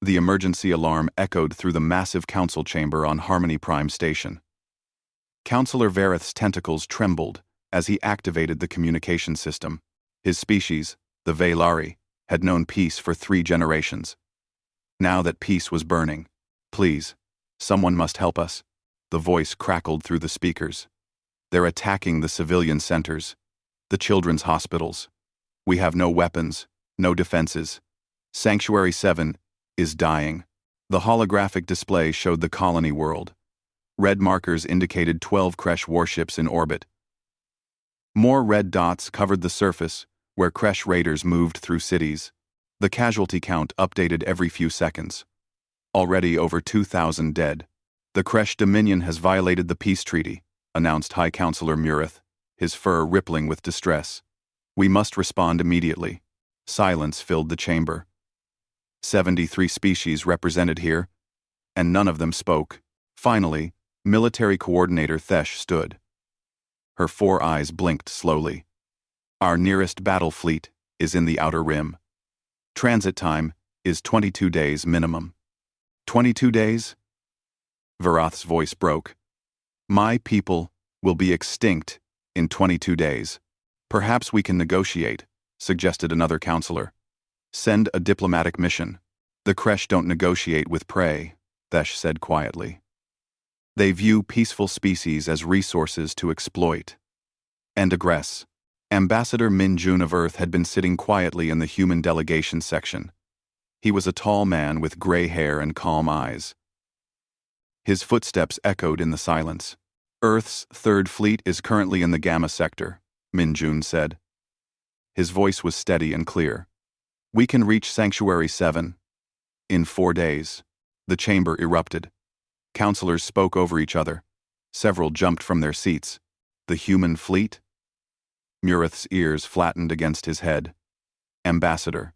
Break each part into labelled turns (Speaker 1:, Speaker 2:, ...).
Speaker 1: The emergency alarm echoed through the massive council chamber on Harmony Prime Station. Counselor Vareth's tentacles trembled as he activated the communication system. His species, the Veilari, had known peace for 3 generations. Now that peace was burning, "Please, someone must help us," the voice crackled through the speakers. "They're attacking the civilian centers, the children's hospitals. We have no weapons, no defenses. Sanctuary 7 is dying." The holographic display showed the colony world. Red markers indicated 12 Kresh warships in orbit. More red dots covered the surface, where Kresh raiders moved through cities. The casualty count updated every few seconds. Already over 2,000 dead. "The Kresh Dominion has violated the peace treaty," announced High Counselor Mureth, his fur rippling with distress. "We must respond immediately." Silence filled the chamber. 73 species represented here, and none of them spoke. Finally, Military Coordinator Thesh stood. Her 4 eyes blinked slowly. "Our nearest battle fleet is in the Outer Rim. Transit time is 22 days minimum." 22 days? Varath's voice broke. "My people will be extinct in 22 days. Perhaps we can negotiate," suggested another counselor. "Send a diplomatic mission." "The Kresh don't negotiate with prey," Thesh said quietly. "They view peaceful species as resources to exploit and aggress." Ambassador Min Jun of Earth had been sitting quietly in the human delegation section. He was a tall man with gray hair and calm eyes. His footsteps echoed in the silence. "Earth's 3rd Fleet is currently in the Gamma Sector," Min Jun said. His voice was steady and clear. "We can reach Sanctuary 7 in 4 days." The chamber erupted. Counselors spoke over each other. Several jumped from their seats. "The human fleet?" Mureth's ears flattened against his head. "Ambassador,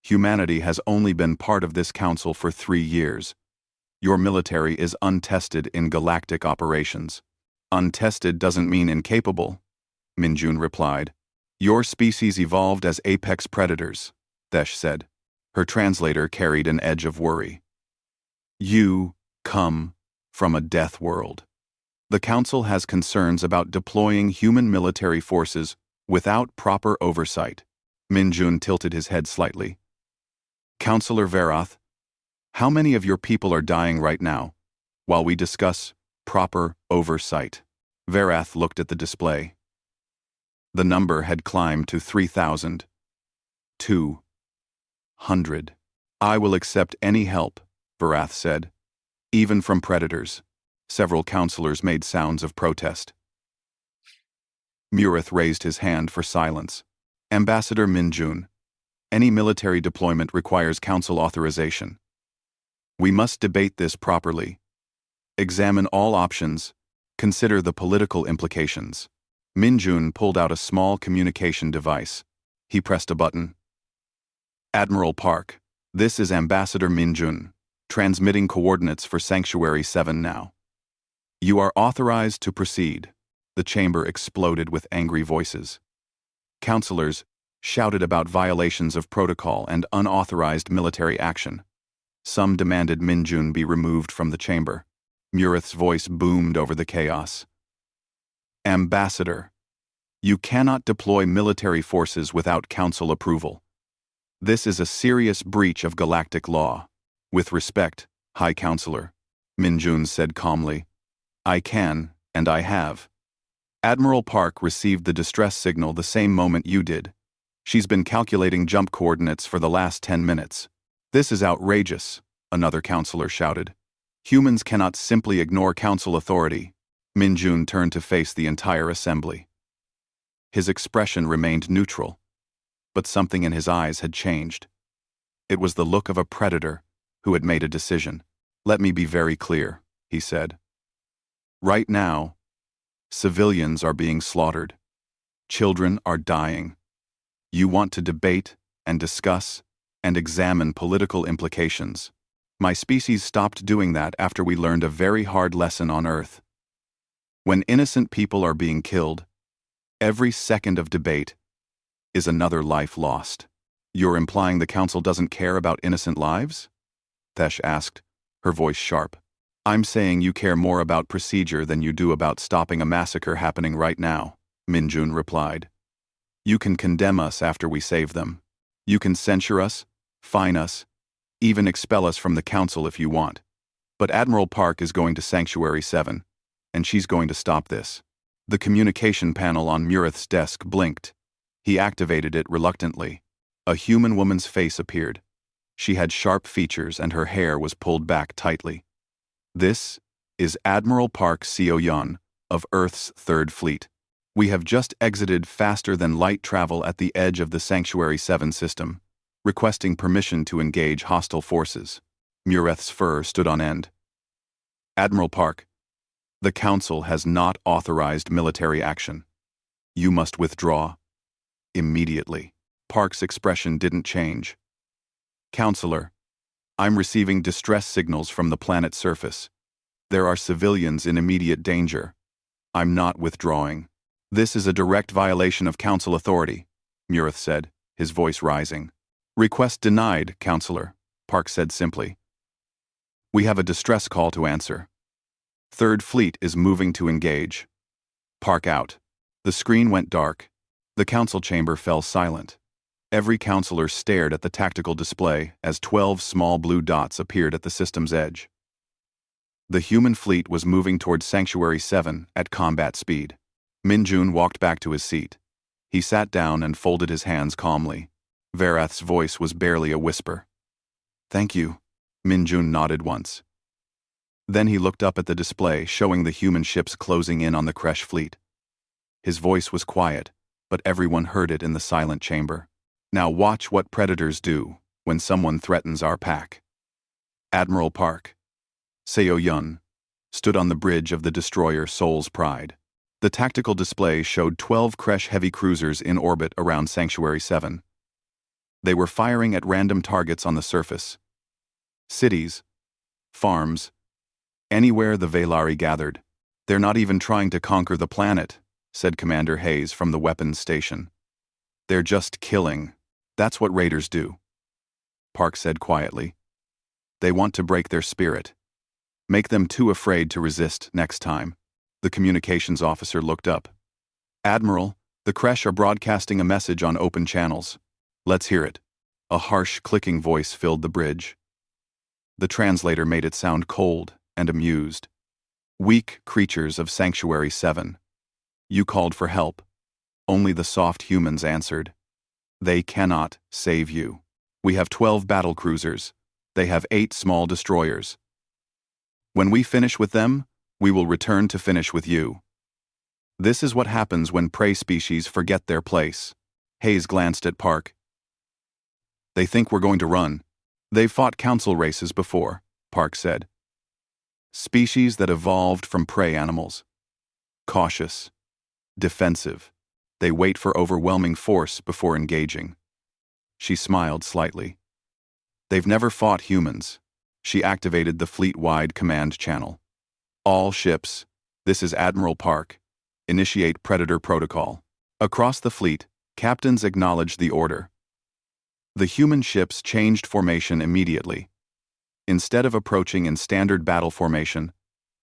Speaker 1: humanity has only been part of this council for 3 years. Your military is untested in galactic operations." "Untested doesn't mean incapable," Min Jun replied. "Your species evolved as apex predators," Thesh said. Her translator carried an edge of worry. "You come from a death world. The Council has concerns about deploying human military forces without proper oversight." Min Jun tilted his head slightly. "Counselor Varath, how many of your people are dying right now, while we discuss proper oversight?" Varath looked at the display. The number had climbed to 3,200. "I will accept any help," Varath said, "even from predators." Several counselors made sounds of protest. Mureth raised his hand for silence. "Ambassador Min Jun, any military deployment requires council authorization. We must debate this properly. Examine all options. Consider the political implications." Min Jun pulled out a small communication device. He pressed a button. "Admiral Park, this is Ambassador Min Jun, transmitting coordinates for Sanctuary 7 now. You are authorized to proceed." The chamber exploded with angry voices. Counselors shouted about violations of protocol and unauthorized military action. Some demanded Min Jun be removed from the chamber. Mureth's voice boomed over the chaos. "Ambassador, you cannot deploy military forces without council approval. This is a serious breach of galactic law." "With respect, High Counselor," Min Jun said calmly, "I can, and I have. Admiral Park received the distress signal the same moment you did. She's been calculating jump coordinates for the last 10 minutes. This is outrageous," another counselor shouted. "Humans cannot simply ignore council authority." Min Jun turned to face the entire assembly. His expression remained neutral, but something in his eyes had changed. It was the look of a predator who had made a decision. "Let me be very clear," he said. "Right now, civilians are being slaughtered. Children are dying. You want to debate and discuss and examine political implications. My species stopped doing that after we learned a very hard lesson on Earth. When innocent people are being killed, every second of debate is another life lost." "You're implying the Council doesn't care about innocent lives?" Thesh asked, her voice sharp. I'm saying you care more about procedure than you do about stopping a massacre happening right now, Minjun replied. You can condemn us after we save them. You can censure us, fine us, even expel us from the council if you want. But Admiral Park is going to Sanctuary 7, and she's going to stop this. The communication panel on Murith's desk blinked. He activated it reluctantly. A human woman's face appeared. She had sharp features and her hair was pulled back tightly. This is Admiral Park Seo-yun of Earth's Third Fleet. We have just exited faster than light travel at the edge of the Sanctuary 7 system, requesting permission to engage hostile forces. Murith's fur stood on end. Admiral Park, the Council has not authorized military action. You must withdraw. Immediately. Park's expression didn't change. Counselor, I'm receiving distress signals from the planet's surface. There are civilians in immediate danger. I'm not withdrawing. This is a direct violation of Council authority, Murith said, his voice rising. Request denied, Counselor, Park said simply. We have a distress call to answer. Third Fleet is moving to engage. Park out. The screen went dark. The council chamber fell silent. Every counselor stared at the tactical display as 12 small blue dots appeared at the system's edge. The human fleet was moving towards Sanctuary 7 at combat speed. Minjun walked back to his seat. He sat down and folded his hands calmly. Varath's voice was barely a whisper. Thank you. Minjun nodded once. Then he looked up at the display showing the human ships closing in on the Kresh fleet. His voice was quiet, but everyone heard it in the silent chamber. Now watch what predators do when someone threatens our pack. Admiral Park, Seo-yun, stood on the bridge of the destroyer Soul's Pride. The tactical display showed 12 Kresh heavy cruisers in orbit around Sanctuary 7. They were firing at random targets on the surface. Cities, farms, anywhere the Velari gathered. They're not even trying to conquer the planet, said Commander Hayes from the weapons station. They're just killing. That's what raiders do. Park said quietly. They want to break their spirit. Make them too afraid to resist next time. The communications officer looked up. Admiral, the Kresh are broadcasting a message on open channels. Let's hear it. A harsh, clicking voice filled the bridge. The translator made it sound cold and amused. Weak creatures of Sanctuary 7. You called for help. Only the soft humans answered. They cannot save you. We have 12 battle cruisers. They have 8 small destroyers. When we finish with them, we will return to finish with you. This is what happens when prey species forget their place. Hayes glanced at Park. They think we're going to run. They've fought council races before, Park said. Species that evolved from prey animals. Cautious. Defensive. They wait for overwhelming force before engaging. She smiled slightly. They've never fought humans. She activated the fleet-wide command channel. All ships, this is Admiral Park. Initiate Predator Protocol. Across the fleet, captains acknowledged the order. The human ships changed formation immediately. Instead of approaching in standard battle formation,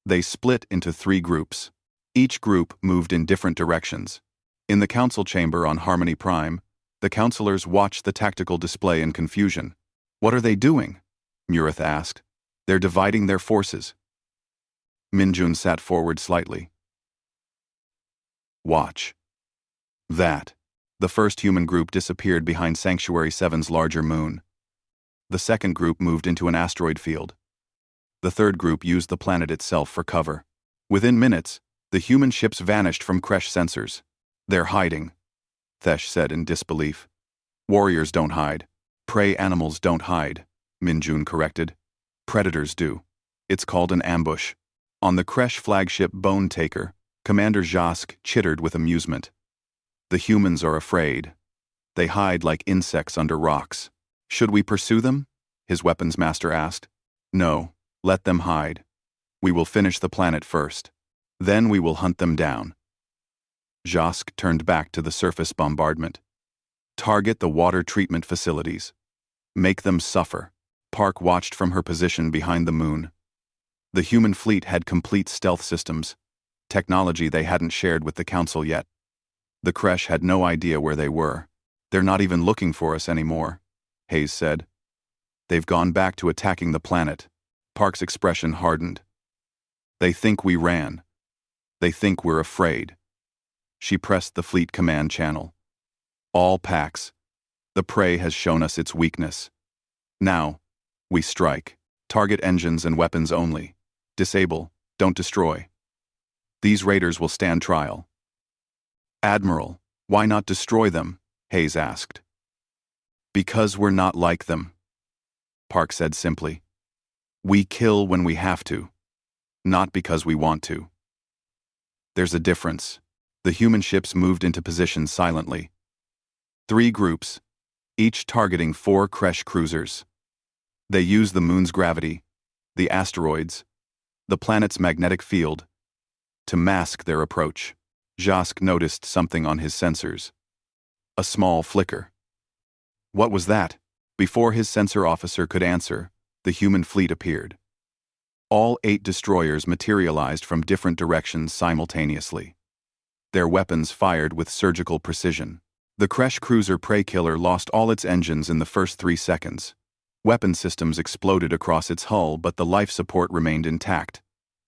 Speaker 1: they split into 3 groups. Each group moved in different directions. In the council chamber on Harmony Prime, the counselors watched the tactical display in confusion. What are they doing? Murith asked. They're dividing their forces. Minjun sat forward slightly. Watch. That. The first human group disappeared behind Sanctuary 7's larger moon. The second group moved into an asteroid field. The third group used the planet itself for cover. Within minutes, the human ships vanished from Kresh sensors. They're hiding, Thesh said in disbelief. Warriors don't hide. Prey animals don't hide, Minjun corrected. Predators do. It's called an ambush. On the Kresh flagship Bone Taker, Commander Jask chittered with amusement. The humans are afraid. They hide like insects under rocks. Should we pursue them? His weapons master asked. No, let them hide. We will finish the planet first. Then we will hunt them down. Jask turned back to the surface bombardment. Target the water treatment facilities. Make them suffer. Park watched from her position behind the moon. The human fleet had complete stealth systems, technology they hadn't shared with the Council yet. The Kresh had no idea where they were. "They're not even looking for us anymore," Hayes said. "They've gone back to attacking the planet." Park's expression hardened. "They think we ran. They think we're afraid." She pressed the fleet command channel. "All packs. The prey has shown us its weakness. Now, we strike. Target engines and weapons only. Disable, don't destroy. These raiders will stand trial." "Admiral, why not destroy them?" Hayes asked. "Because we're not like them," Park said simply. "We kill when we have to, not because we want to." There's a difference. The human ships moved into position silently. 3 groups, each targeting 4 Kresh cruisers. They used the moon's gravity, the asteroids, the planet's magnetic field, to mask their approach. Jask noticed something on his sensors. A small flicker. What was that? Before his sensor officer could answer, the human fleet appeared. All 8 destroyers materialized from different directions simultaneously. Their weapons fired with surgical precision. The Kresh cruiser Prey Killer lost all its engines in the first 3 seconds. Weapon systems exploded across its hull, but the life support remained intact.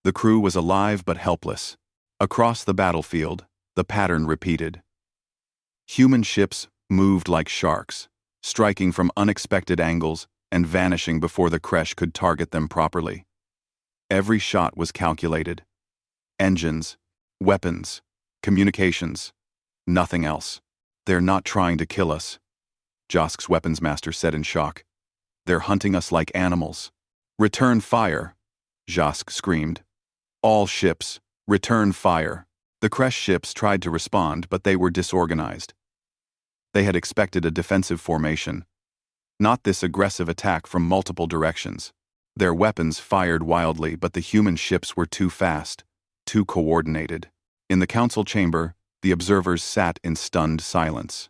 Speaker 1: The crew was alive but helpless. Across the battlefield, the pattern repeated. Human ships moved like sharks, striking from unexpected angles and vanishing before the Kresh could target them properly. Every shot was calculated. Engines, weapons, communications, nothing else. "They're not trying to kill us," Josk's weapons master said in shock. "They're hunting us like animals." "Return fire," Josk screamed. "All ships, return fire." The Kresh ships tried to respond, but they were disorganized. They had expected a defensive formation, not this aggressive attack from multiple directions. Their weapons fired wildly, but the human ships were too fast, too coordinated. In the council chamber, the observers sat in stunned silence.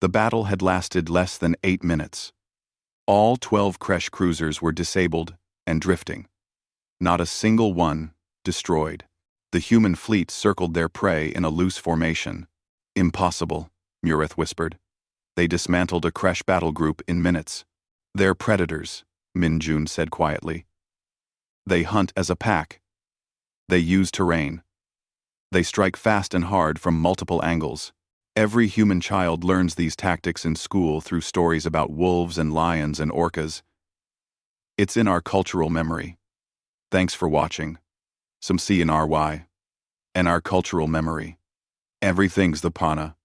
Speaker 1: The battle had lasted less than 8 minutes. All 12 Kresh cruisers were disabled and drifting. Not a single one destroyed. The human fleet circled their prey in a loose formation. "Impossible," Murith whispered. "They dismantled a Kresh battle group in minutes." "They're predators," Min Jun said quietly. "They hunt as a pack. They use terrain. They strike fast and hard from multiple angles. Every human child learns these tactics in school through stories about wolves and lions and orcas. It's in our cultural memory. Thanks for watching. Some C and RY. And our cultural memory. Everything's the Pana.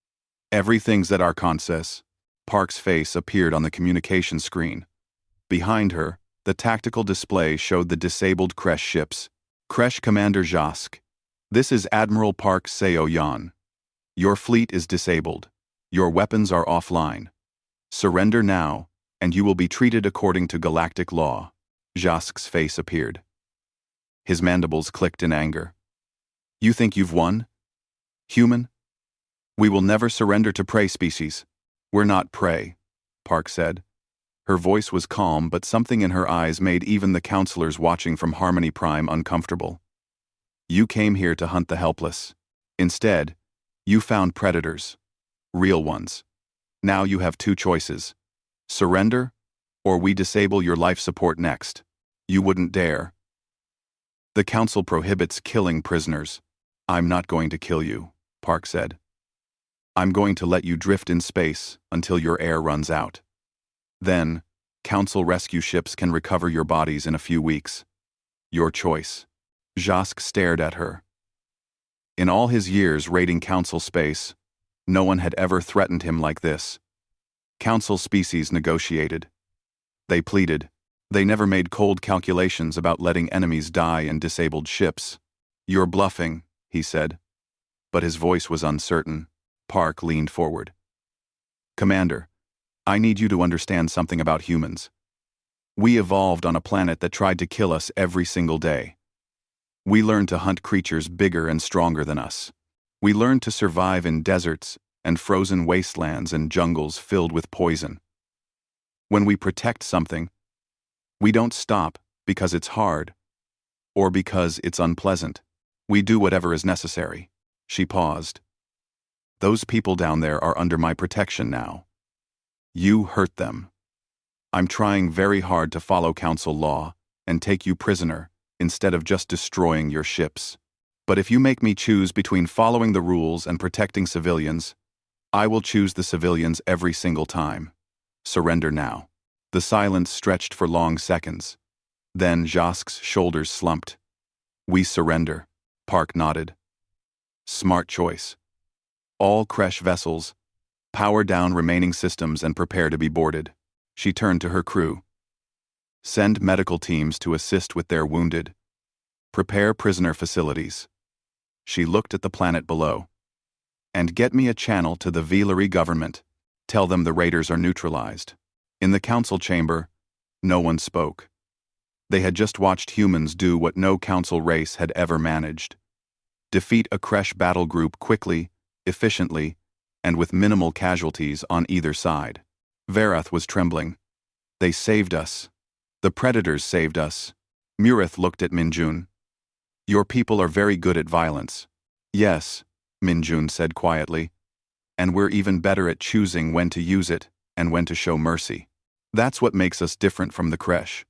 Speaker 1: Everything's that Archon says." Park's face appeared on the communication screen. Behind her, the tactical display showed the disabled Kresh ships. "Kresh Commander Jask. This is Admiral Park Seo-Yan. Your fleet is disabled. Your weapons are offline. Surrender now, and you will be treated according to galactic law." Jask's face appeared. His mandibles clicked in anger. "You think you've won? Human? We will never surrender to prey species." "We're not prey," Park said. Her voice was calm, but something in her eyes made even the counselors watching from Harmony Prime uncomfortable. "You came here to hunt the helpless. Instead, you found predators. Real ones. Now you have 2 choices. Surrender, or we disable your life support next. You wouldn't dare." "The Council prohibits killing prisoners." "I'm not going to kill you," Park said. "I'm going to let you drift in space until your air runs out. Then, Council rescue ships can recover your bodies in a few weeks. Your choice." Jask stared at her. In all his years raiding Council space, no one had ever threatened him like this. Council species negotiated. They pleaded. They never made cold calculations about letting enemies die in disabled ships. "You're bluffing," he said. But his voice was uncertain. Park leaned forward. "Commander, I need you to understand something about humans. We evolved on a planet that tried to kill us every single day. We learned to hunt creatures bigger and stronger than us. We learned to survive in deserts and frozen wastelands and jungles filled with poison. When we protect something, We don't stop because it's hard or because it's unpleasant. We do whatever is necessary. She paused. Those people down there are under my protection now. You hurt them. I'm trying very hard to follow council law and take you prisoner instead of just destroying your ships. But if you make me choose between following the rules and protecting civilians, I will choose the civilians every single time. Surrender now. The silence stretched for long seconds. Then Jacques' shoulders slumped. We surrender. Park nodded. Smart choice. All Kresh vessels, power down remaining systems and prepare to be boarded. She turned to her crew. Send medical teams to assist with their wounded. Prepare prisoner facilities. She looked at the planet below. And get me a channel to the Villery government. Tell them the raiders are neutralized. In the council chamber, no one spoke. They had just watched humans do what no council race had ever managed. Defeat a Kresh battle group quickly, efficiently, and with minimal casualties on either side. Verath was trembling. They saved us. The predators saved us. Murith looked at Minjun. Your people are very good at violence. Yes, Minjun said quietly. And we're even better at choosing when to use it and when to show mercy. That's what makes us different from the Kresh.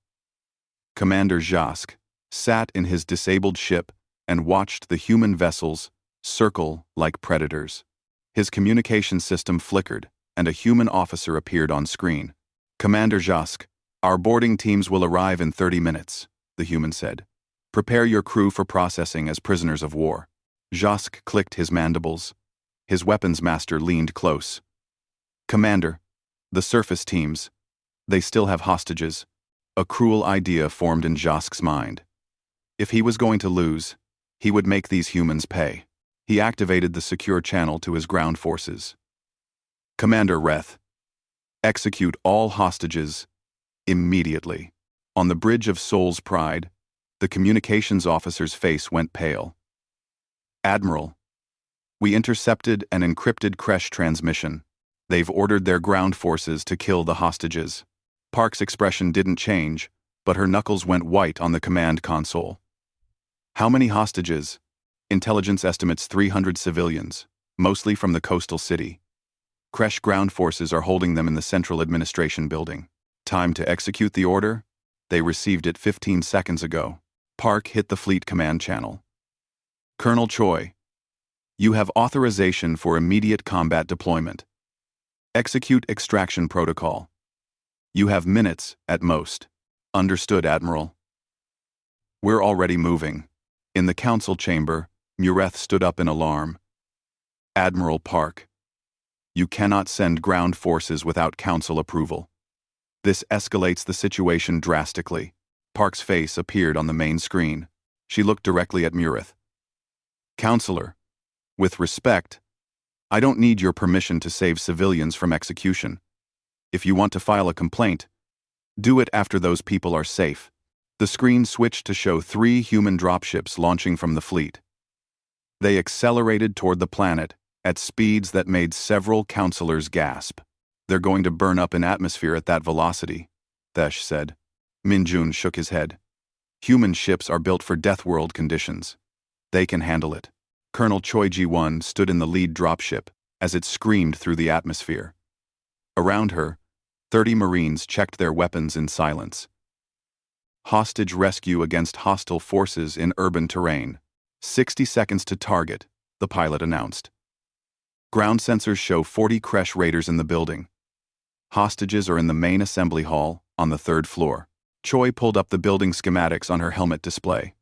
Speaker 1: Commander Jacques sat in his disabled ship and watched the human vessels circle like predators. His communication system flickered, and a human officer appeared on screen. Commander Jacques, our boarding teams will arrive in 30 minutes, the human said. Prepare your crew for processing as prisoners of war. Jacques clicked his mandibles. His weapons master leaned close. Commander, the surface teams, they still have hostages. A cruel idea formed in Jacques' mind. If he was going to lose, he would make these humans pay. He activated the secure channel to his ground forces. Commander Reth, execute all hostages immediately. On the bridge of Soul's Pride, the communications officer's face went pale. Admiral, we intercepted an encrypted Kresh transmission. They've ordered their ground forces to kill the hostages. Park's expression didn't change, but her knuckles went white on the command console. How many hostages? Intelligence estimates 300 civilians, mostly from the coastal city. Kresh ground forces are holding them in the central administration building. Time to execute the order? They received it 15 seconds ago. Park hit the fleet command channel. Colonel Choi, you have authorization for immediate combat deployment. Execute extraction protocol. You have minutes at most. Understood, Admiral. We're already moving. In the council chamber, Mureth stood up in alarm. Admiral Park, you cannot send ground forces without council approval. This escalates the situation drastically. Park's face appeared on the main screen. She looked directly at Mureth. Counselor, with respect, I don't need your permission to save civilians from execution. If you want to file a complaint, do it after those people are safe. The screen switched to show 3 human dropships launching from the fleet. They accelerated toward the planet at speeds that made several counselors gasp. They're going to burn up in atmosphere at that velocity, Thesh said. Minjun shook his head. Human ships are built for death world conditions. They can handle it. Colonel Choi Ji-1 stood in the lead dropship as it screamed through the atmosphere. Around her, 30 Marines checked their weapons in silence. Hostage rescue against hostile forces in urban terrain. 60 seconds to target, the pilot announced. Ground sensors show 40 Kresh raiders in the building. Hostages are in the main assembly hall on the 3rd floor. Choi pulled up the building schematics on her helmet display.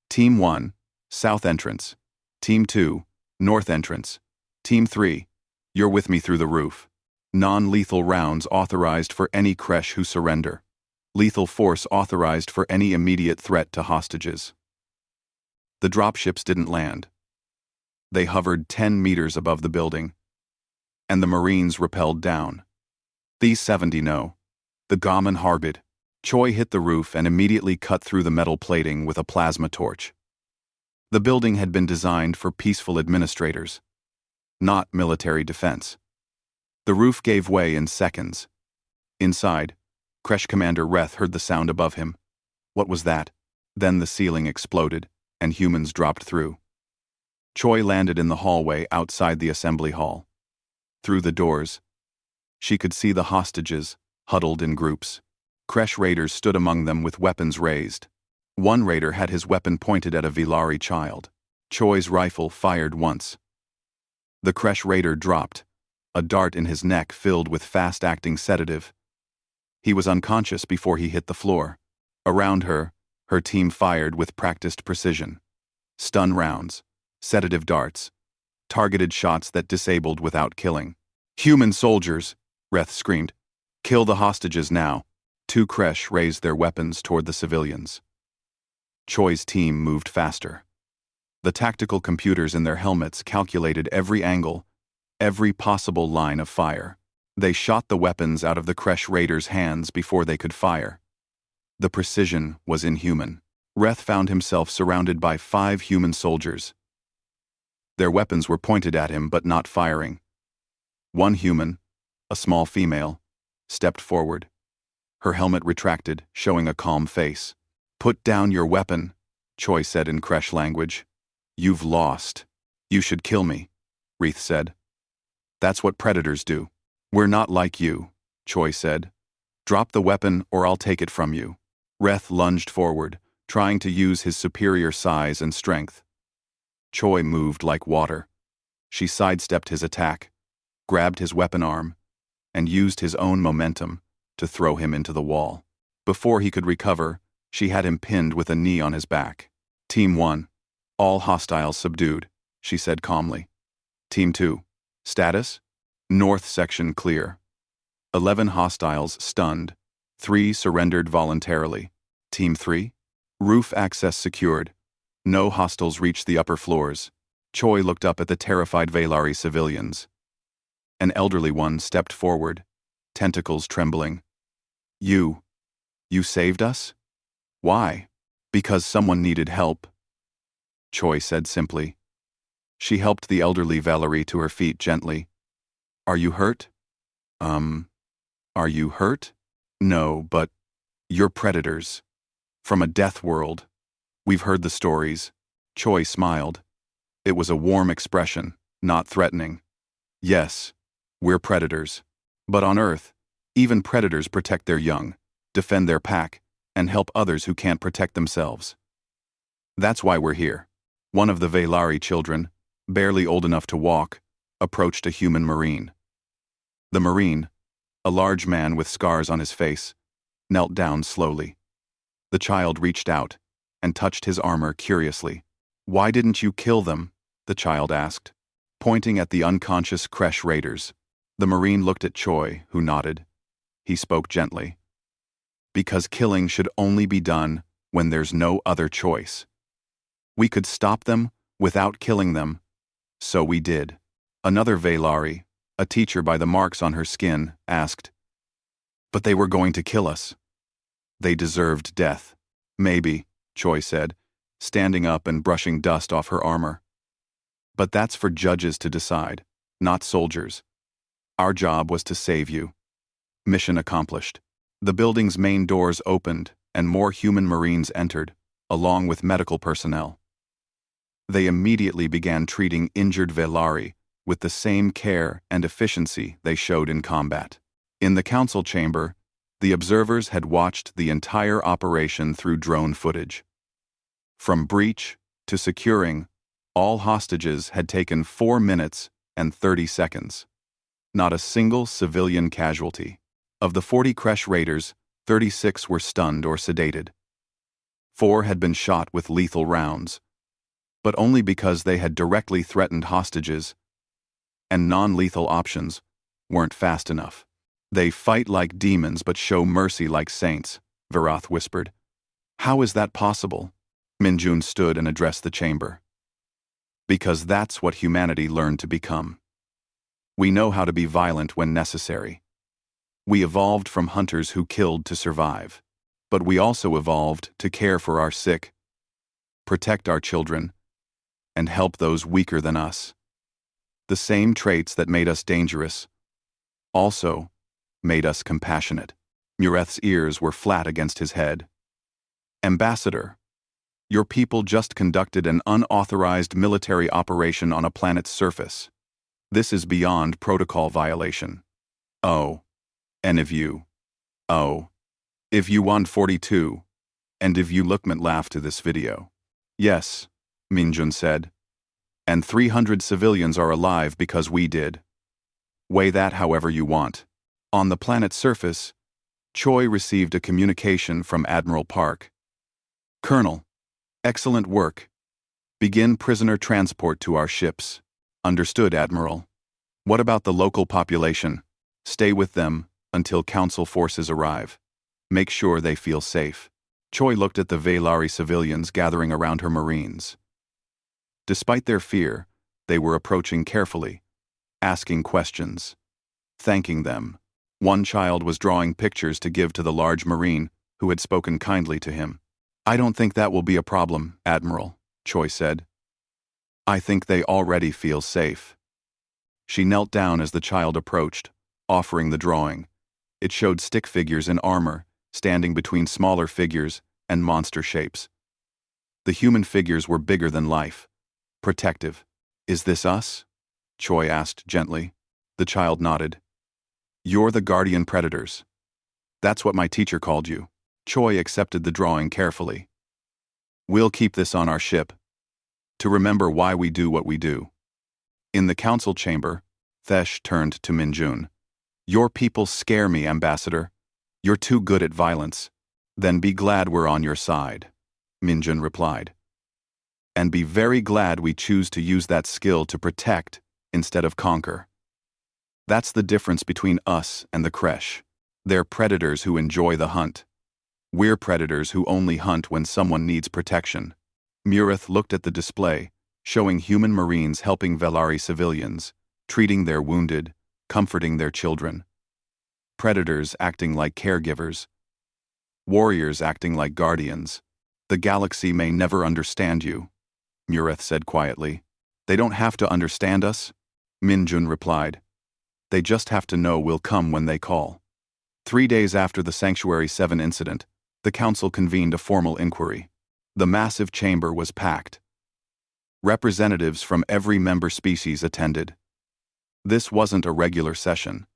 Speaker 1: Team 1, south entrance. Team 2, north entrance. Team 3, you're with me through the roof. Non-lethal rounds authorized for any Kresh who surrender. Lethal force authorized for any immediate threat to hostages. The dropships didn't land. They hovered 10 meters above the building, and the Marines rappelled down. These 70 no. The Gaman harbid. Choi hit the roof and immediately cut through the metal plating with a plasma torch. The building had been designed for peaceful administrators, not military defense. The roof gave way in seconds. Inside, Kresh Commander Reth heard the sound above him. What was that? Then the ceiling exploded, and humans dropped through. Choi landed in the hallway outside the assembly hall. Through the doors, she could see the hostages, huddled in groups. Kresh raiders stood among them with weapons raised. One raider had his weapon pointed at a Velari child. Choi's rifle fired once. The Kresh raider dropped, a dart in his neck filled with fast-acting sedative. He was unconscious before he hit the floor. Around her, her team fired with practiced precision. Stun rounds, sedative darts, targeted shots that disabled without killing. "Human soldiers!" Reth screamed. "Kill the hostages now." Two Kresh raised their weapons toward the civilians. Choi's team moved faster. The tactical computers in their helmets calculated every angle, every possible line of fire. They shot the weapons out of the Kresh raiders' hands before they could fire. The precision was inhuman. Reth found himself surrounded by 5 human soldiers. Their weapons were pointed at him but not firing. One human, a small female, stepped forward. Her helmet retracted, showing a calm face. "Put down your weapon," Choi said in Kresh language. "You've lost. You should kill me," Reith said. "That's what predators do." "We're not like you," Choi said. "Drop the weapon or I'll take it from you." Reth lunged forward, trying to use his superior size and strength. Choi moved like water. She sidestepped his attack, grabbed his weapon arm, and used his own momentum to throw him into the wall. Before he could recover, she had him pinned with a knee on his back. "Team 1, all hostiles subdued," she said calmly. "Team 2, status? North section clear. 11 hostiles stunned, 3 surrendered voluntarily. Team 3, roof access secured. No hostiles reached the upper floors." Choi looked up at the terrified Velari civilians. An elderly one stepped forward, tentacles trembling. You saved us?" "Why?" "Because someone needed help," Choi said simply. She helped the elderly Velari to her feet gently. "Are you hurt?" Are you hurt?" "No, but you're predators. From a death world. We've heard the stories." Choi smiled. It was a warm expression, not threatening. "Yes, we're predators. But on Earth, even predators protect their young, defend their pack, and help others who can't protect themselves. That's why we're here." One of the Velari children, barely old enough to walk, approached a human Marine. The Marine, a large man with scars on his face, knelt down slowly. The child reached out and touched his armor curiously. "Why didn't you kill them?" the child asked, pointing at the unconscious Kresh raiders. The Marine looked at Choi, who nodded. He spoke gently. "Because killing should only be done when there's no other choice. We could stop them without killing them, so we did." Another Velari, a teacher by the marks on her skin, asked, "But they were going to kill us." "They deserved death." "Maybe," Choi said, standing up and brushing dust off her armor. "But that's for judges to decide, not soldiers. Our job was to save you." Mission accomplished. The building's main doors opened and more human Marines entered, along with medical personnel. They immediately began treating injured Velari with the same care and efficiency they showed in combat. In the council chamber, the observers had watched the entire operation through drone footage. From breach to securing, all hostages had taken 4 minutes and 30 seconds. Not a single civilian casualty. Of the 40 Kresh raiders, 36 were stunned or sedated. 4 had been shot with lethal rounds, but only because they had directly threatened hostages, and non-lethal options weren't fast enough. "They fight like demons but show mercy like saints," Varath whispered. "How is that possible?" Minjun stood and addressed the chamber. "Because that's what humanity learned to become. We know how to be violent when necessary. We evolved from hunters who killed to survive. But we also evolved to care for our sick, protect our children, and help those weaker than us. The same traits that made us dangerous also made us compassionate." Mureth's ears were flat against his head. Ambassador, your people just conducted an unauthorized military operation on a planet's surface. This is beyond protocol violation. Oh. And if you. Oh. If you want 42. And if you lookment laugh to this video. Yes, Minjun said. And 300 civilians are alive because we did. Weigh that however you want. On the planet's surface, Choi received a communication from Admiral Park. Colonel, excellent work. Begin prisoner transport to our ships. Understood, Admiral. What about the local population? Stay with them until Council forces arrive. Make sure they feel safe. Choi looked at the Velari civilians gathering around her Marines. Despite their fear, they were approaching carefully, asking questions, thanking them. One child was drawing pictures to give to the large Marine who had spoken kindly to him. I don't think that will be a problem, Admiral, Choi said. I think they already feel safe. She knelt down as the child approached, offering the drawing. It showed stick figures in armor, standing between smaller figures and monster shapes. The human figures were bigger than life, protective. Is this us? Choi asked gently. The child nodded. You're the guardian predators. That's what my teacher called you. Choi accepted the drawing carefully. We'll keep this on our ship, to remember why we do what we do. In the council chamber, Thesh turned to Minjun. Your people scare me, Ambassador. You're too good at violence. Then be glad we're on your side, Minjun replied. And be very glad we choose to use that skill to protect instead of conquer. That's the difference between us and the Kresh. They're predators who enjoy the hunt. We're predators who only hunt when someone needs protection. Mureth looked at the display, showing human Marines helping Velari civilians, treating their wounded, comforting their children. Predators acting like caregivers. Warriors acting like guardians. The galaxy may never understand you, Mureth said quietly. They don't have to understand us, Minjun replied. They just have to know we'll come when they call. 3 days after the Sanctuary 7 incident, the Council convened a formal inquiry. The massive chamber was packed. Representatives from every member species attended. This wasn't a regular session.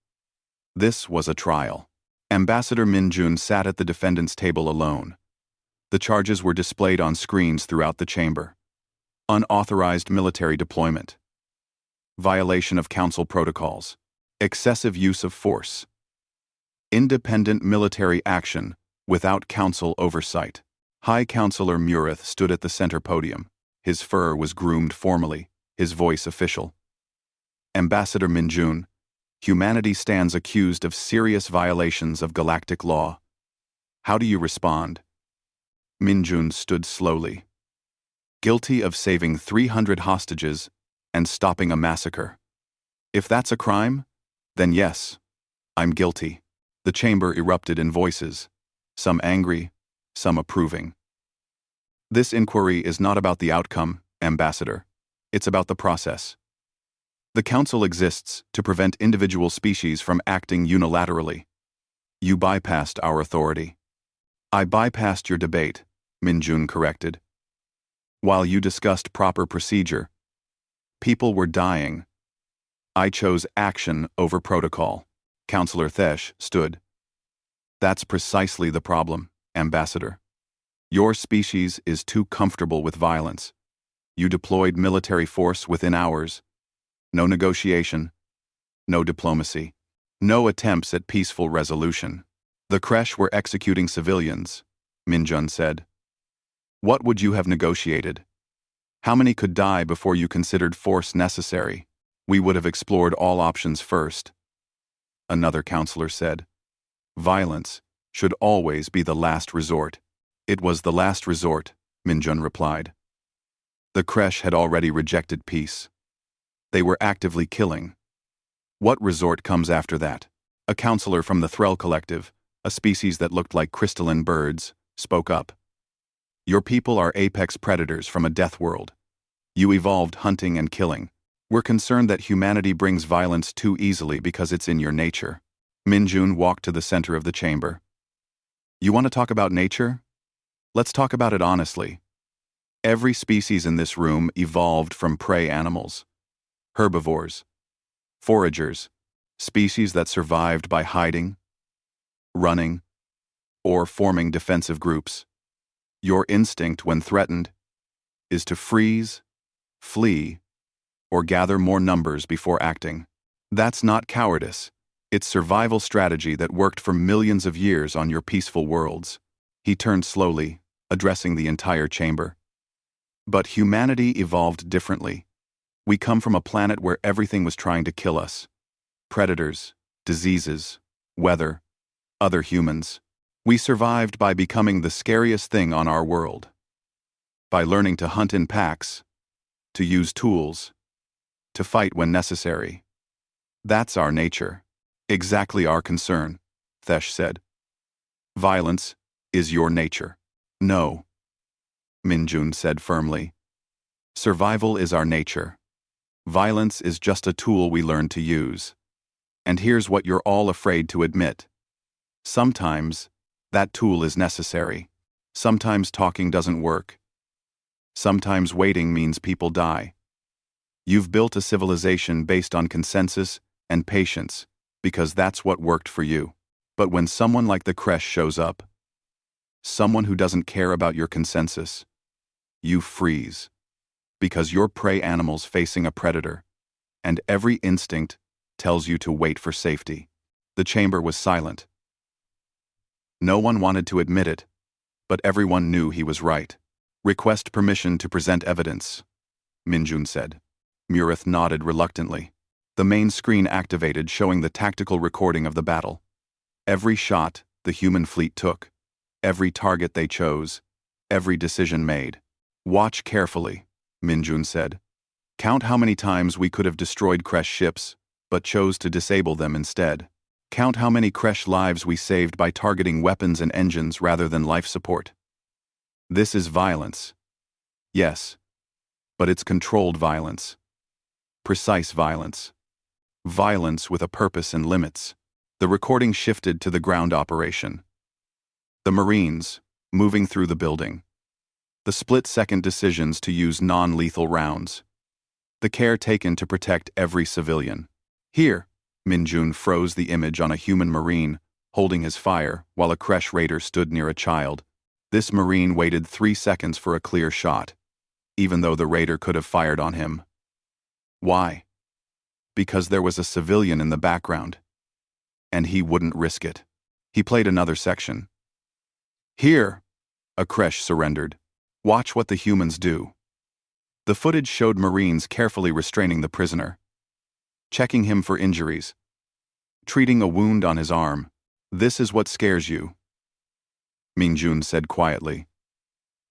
Speaker 1: This was a trial. Ambassador Minjun sat at the defendant's table alone. The charges were displayed on screens throughout the chamber. Unauthorized military deployment. Violation of Council protocols. Excessive use of force. Independent military action without Council oversight. High Counselor Mureth stood at the center podium. His fur was groomed formally, his voice official. Ambassador Minjun, humanity stands accused of serious violations of galactic law. How do you respond? Minjun stood slowly. Guilty of saving 300 hostages and stopping a massacre. If that's a crime, then yes, I'm guilty. The chamber erupted in voices, some angry, some approving. This inquiry is not about the outcome, Ambassador. It's about the process. The Council exists to prevent individual species from acting unilaterally. You bypassed our authority. I bypassed your debate, Minjun corrected. While you discussed proper procedure, people were dying. I chose action over protocol. Counselor Thesh stood. That's precisely the problem, Ambassador. Your species is too comfortable with violence. You deployed military force within hours. No negotiation. No diplomacy. No attempts at peaceful resolution. The Kresh were executing civilians, Minjun said. What would you have negotiated? How many could die before you considered force necessary? We would have explored all options first. Another counselor said. Violence should always be the last resort. It was the last resort, Minjun replied. The Kresh had already rejected peace. They were actively killing. What resort comes after that? A counselor from the Threll Collective, a species that looked like crystalline birds, spoke up. Your people are apex predators from a death world. You evolved hunting and killing. We're concerned that humanity brings violence too easily because it's in your nature. Minjun walked to the center of the chamber. You want to talk about nature? Let's talk about it honestly. Every species in this room evolved from prey animals, herbivores, foragers, species that survived by hiding, running, or forming defensive groups. Your instinct when threatened is to freeze, flee, or gather more numbers before acting. That's not cowardice. It's survival strategy that worked for millions of years on your peaceful worlds. He turned slowly, addressing the entire chamber. But humanity evolved differently. We come from a planet where everything was trying to kill us. Predators, diseases, weather, other humans. We survived by becoming the scariest thing on our world. By learning to hunt in packs, to use tools, to fight when necessary. That's our nature. Exactly our concern, Thesh said. Violence is your nature. No, Minjun said firmly. Survival is our nature. Violence is just a tool we learn to use. And here's what you're all afraid to admit. Sometimes, that tool is necessary. Sometimes talking doesn't work. Sometimes waiting means people die. You've built a civilization based on consensus and patience, because that's what worked for you. But when someone like the Kresh shows up, someone who doesn't care about your consensus, you freeze. Because you're prey animals facing a predator, and every instinct tells you to wait for safety. The chamber was silent. No one wanted to admit it, but everyone knew he was right. Request permission to present evidence, Minjun said. Murith nodded reluctantly. The main screen activated, showing the tactical recording of the battle. Every shot the human fleet took, every target they chose, every decision made. Watch carefully, Minjun said. Count how many times we could have destroyed Kresh ships, but chose to disable them instead. Count how many Kresh lives we saved by targeting weapons and engines rather than life support. This is violence. Yes, but it's controlled violence. Precise violence. Violence with a purpose and limits. The recording shifted to the ground operation. The Marines, moving through the building. The split-second decisions to use non-lethal rounds. The care taken to protect every civilian. Here, Minjun froze the image on a human Marine, holding his fire, while a Kresh raider stood near a child. This Marine waited 3 seconds for a clear shot, even though the raider could have fired on him. Why? Because there was a civilian in the background, and he wouldn't risk it. He played another section. Here, a Kresh surrendered. Watch what the humans do. The footage showed Marines carefully restraining the prisoner, checking him for injuries, treating a wound on his arm. This is what scares you, Minjun said quietly.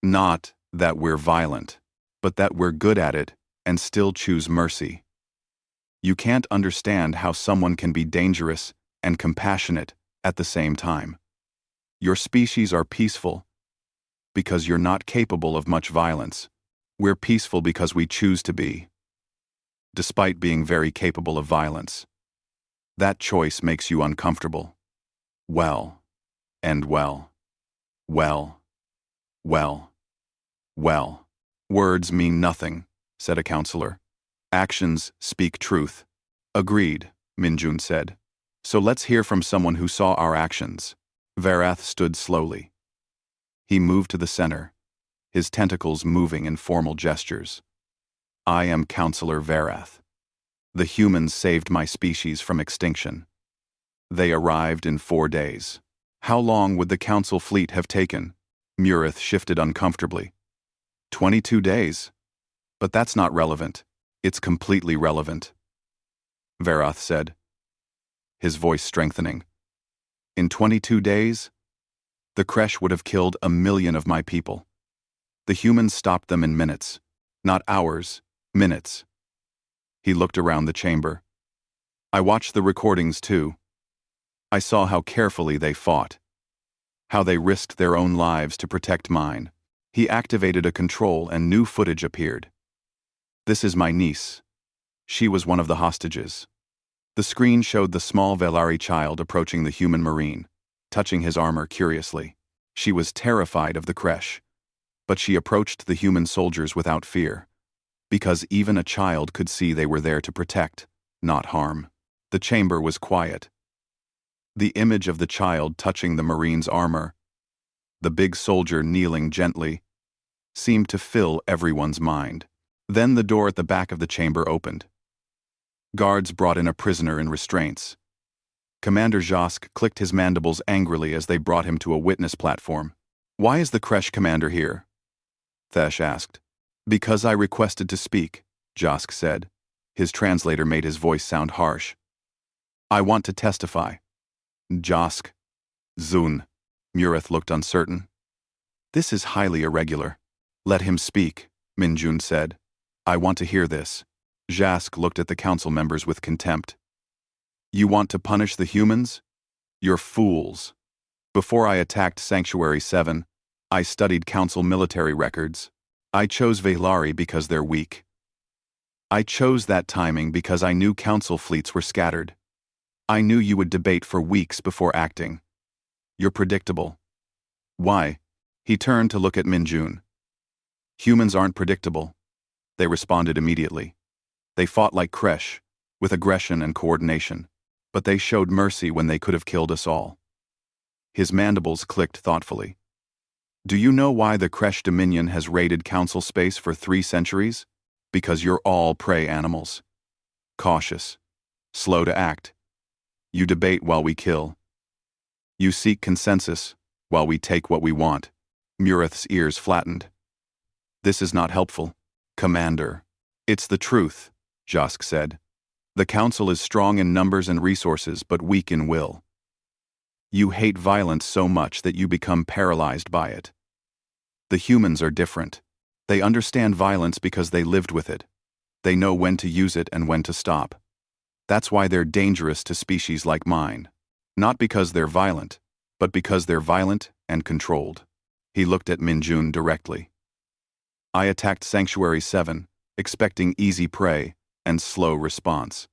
Speaker 1: Not that we're violent, but that we're good at it and still choose mercy. You can't understand how someone can be dangerous and compassionate at the same time. Your species are peaceful because you're not capable of much violence. We're peaceful because we choose to be, despite being very capable of violence. That choice makes you uncomfortable. Well, and well, well, well, well. Words mean nothing, said a counselor. Actions speak truth. Agreed, Minjun said. So let's hear from someone who saw our actions. Varath stood slowly. He moved to the center, his tentacles moving in formal gestures. I am Counselor Varath. The humans saved my species from extinction. They arrived in 4 days. How long would the council fleet have taken? Murith shifted uncomfortably. 22 days. But that's not relevant. It's completely relevant, Varath said, his voice strengthening. In 22 days, the Kresh would have killed 1 million of my people. The humans stopped them in minutes. Not hours, minutes. He looked around the chamber. I watched the recordings too. I saw how carefully they fought. How they risked their own lives to protect mine. He activated a control and new footage appeared. This is my niece. She was one of the hostages. The screen showed the small Velari child approaching the human Marine, touching his armor curiously. She was terrified of the creche, but she approached the human soldiers without fear, because even a child could see they were there to protect, not harm. The chamber was quiet. The image of the child touching the Marine's armor, the big soldier kneeling gently, seemed to fill everyone's mind. Then the door at the back of the chamber opened. Guards brought in a prisoner in restraints. Commander Josk clicked his mandibles angrily as they brought him to a witness platform. "Why is the creche commander here?" Thesh asked. "Because I requested to speak," Josk said. His translator made his voice sound harsh. "I want to testify." Josk. Zun. Murith looked uncertain. "This is highly irregular." "Let him speak," Minjun said. "I want to hear this." Jask looked at the council members with contempt. "You want to punish the humans? You're fools. Before I attacked Sanctuary 7, I studied council military records. I chose Vehlari because they're weak. I chose that timing because I knew council fleets were scattered. I knew you would debate for weeks before acting. You're predictable." "Why?" He turned to look at Minjun. "Humans aren't predictable." They responded immediately. They fought like creche, with aggression and coordination, but they showed mercy when they could have killed us all. His mandibles clicked thoughtfully. "Do you know why the creche Dominion has raided council space for 3 centuries? Because you're all prey animals. Cautious. Slow to act. You debate while we kill. You seek consensus while we take what we want." Murith's ears flattened. "This is not helpful, Commander." "It's the truth," Josk said. "The council is strong in numbers and resources, but weak in will. You hate violence so much that you become paralyzed by it. The humans are different. They understand violence because they lived with it. They know when to use it and when to stop. That's why they're dangerous to species like mine. Not because they're violent, but because they're violent and controlled." He looked at Minjun directly. "I attacked Sanctuary 7, expecting easy prey and slow response.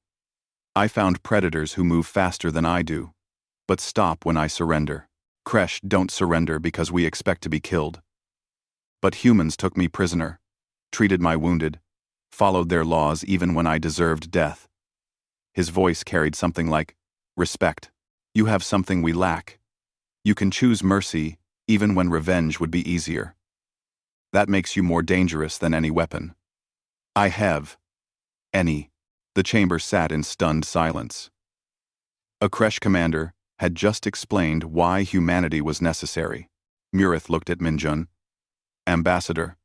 Speaker 1: I found predators who move faster than I do, but stop when I surrender. Creche don't surrender because we expect to be killed. But humans took me prisoner, treated my wounded, followed their laws even when I deserved death." His voice carried something like, "Respect. You have something we lack. You can choose mercy even when revenge would be easier. That makes you more dangerous than any weapon." "I have. Any." The chamber sat in stunned silence. A creche commander had just explained why humanity was necessary. Murith looked at Minjun. "Ambassador,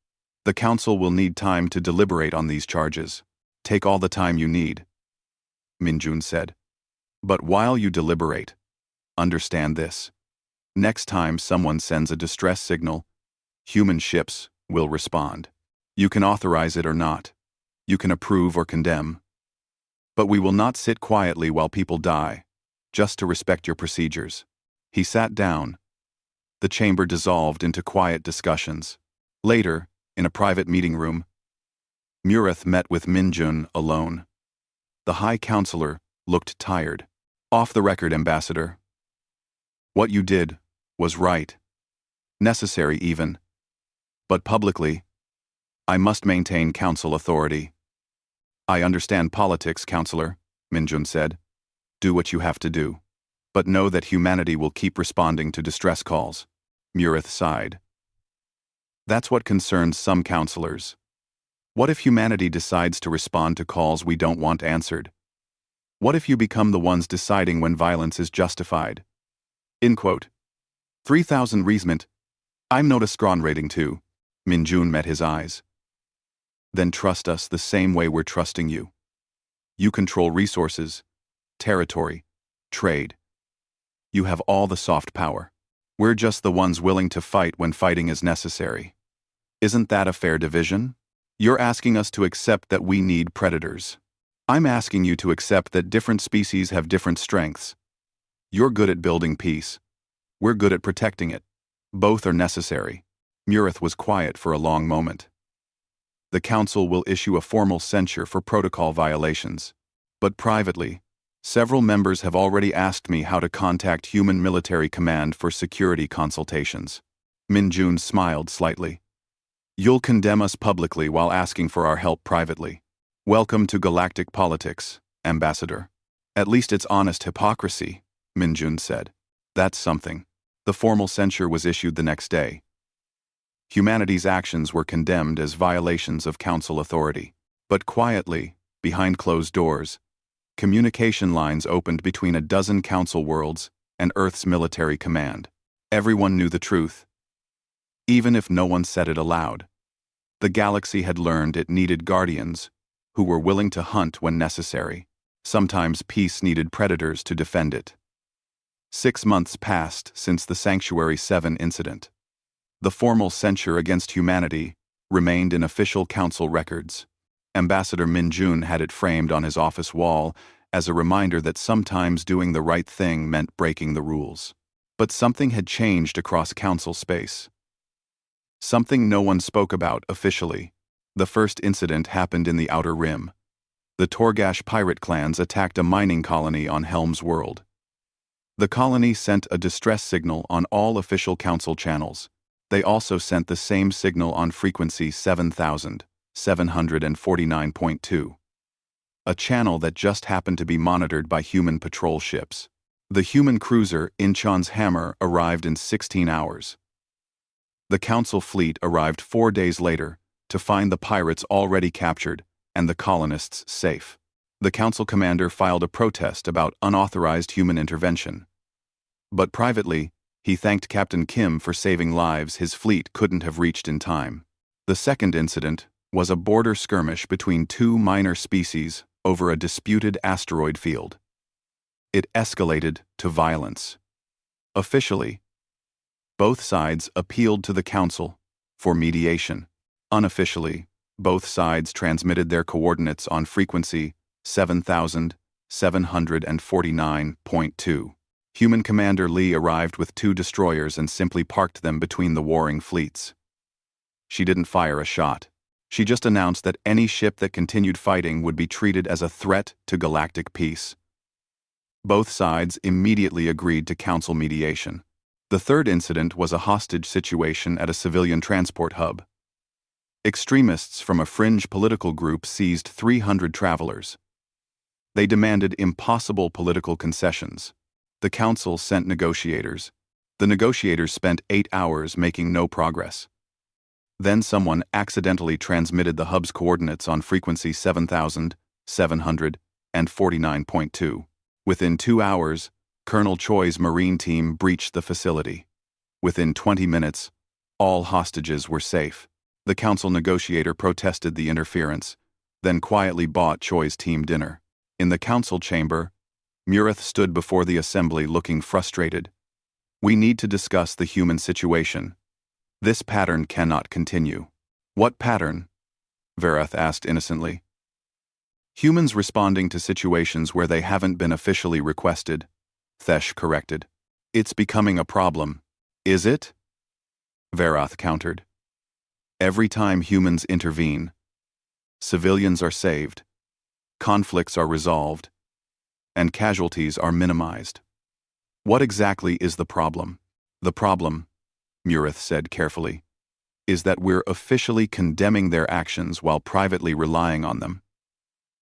Speaker 1: the council will need time to deliberate on these charges. Take all the time you need," Minjun said. "But while you deliberate, understand this. Next time someone sends a distress signal, human ships will respond. You can authorize it or not. You can approve or condemn. But we will not sit quietly while people die, just to respect your procedures." He sat down. The chamber dissolved into quiet discussions. Later, in a private meeting room, Murith met with Minjun alone. The High Counselor looked tired. "Off the record, Ambassador. What you did was right. Necessary even. But publicly, I must maintain council authority." "I understand politics, Counselor," Minjun said. "Do what you have to do. But know that humanity will keep responding to distress calls." Murith sighed. "That's what concerns some counselors. What if humanity decides to respond to calls we don't want answered? What if you become the ones deciding when violence is justified?" In quote. 3000 Reisment. "I'm not a scron rating too." Minjun met his eyes. "Then trust us the same way we're trusting you. You control resources, territory, trade. You have all the soft power. We're just the ones willing to fight when fighting is necessary. Isn't that a fair division? You're asking us to accept that we need predators. I'm asking you to accept that different species have different strengths. You're good at building peace. We're good at protecting it. Both are necessary." Murith was quiet for a long moment. "The Council will issue a formal censure for protocol violations. But privately, several members have already asked me how to contact Human Military Command for security consultations. Min-jun smiled slightly. You'll condemn us publicly while asking for our help privately. Welcome to galactic politics, Ambassador. At least it's honest hypocrisy, Min-jun said. That's something. The formal censure was issued the next day. Humanity's actions were condemned as violations of council authority. But quietly, behind closed doors, communication lines opened between a dozen council worlds and Earth's military command. Everyone knew the truth, even if no one said it aloud. The galaxy had learned it needed guardians who were willing to hunt when necessary. Sometimes peace needed predators to defend it. 6 months passed since the Sanctuary 7 incident. The formal censure against humanity remained in official council records. Ambassador Min-jun had it framed on his office wall as a reminder that sometimes doing the right thing meant breaking the rules. But something had changed across council space. Something no one spoke about officially. The first incident happened in the Outer Rim. The Torgash pirate clans attacked a mining colony on Helm's World. The colony sent a distress signal on all official council channels. They also sent the same signal on frequency 7749.2. A channel that just happened to be monitored by human patrol ships. The human cruiser Incheon's Hammer arrived in 16 hours. The council fleet arrived 4 days later to find the pirates already captured and the colonists safe. The council commander filed a protest about unauthorized human intervention. But privately, he thanked Captain Kim for saving lives his fleet couldn't have reached in time. The second incident was a border skirmish between two minor species over a disputed asteroid field. It escalated to violence. Officially, both sides appealed to the council for mediation. Unofficially, both sides transmitted their coordinates on frequency 7749.2. Human Commander Lee arrived with 2 destroyers and simply parked them between the warring fleets. She didn't fire a shot. She just announced that any ship that continued fighting would be treated as a threat to galactic peace. Both sides immediately agreed to council mediation. The third incident was a hostage situation at a civilian transport hub. Extremists from a fringe political group seized 300 travelers. They demanded impossible political concessions. The council sent negotiators. The negotiators spent 8 hours making no progress. Then someone accidentally transmitted the hub's coordinates on frequency 7749.2. Within 2 hours, Colonel Choi's Marine team breached the facility. Within 20 minutes, all hostages were safe. The council negotiator protested the interference, then quietly bought Choi's team dinner. In the council chamber, Murith stood before the assembly looking frustrated. We need to discuss the human situation. This pattern cannot continue. What pattern? Verath asked innocently. Humans responding to situations where they haven't been officially requested, Thesh corrected. It's becoming a problem. Is it? Verath countered. Every time humans intervene, civilians are saved, conflicts are resolved, and casualties are minimized. What exactly is the problem? The problem, Murith said carefully, is that we're officially condemning their actions while privately relying on them.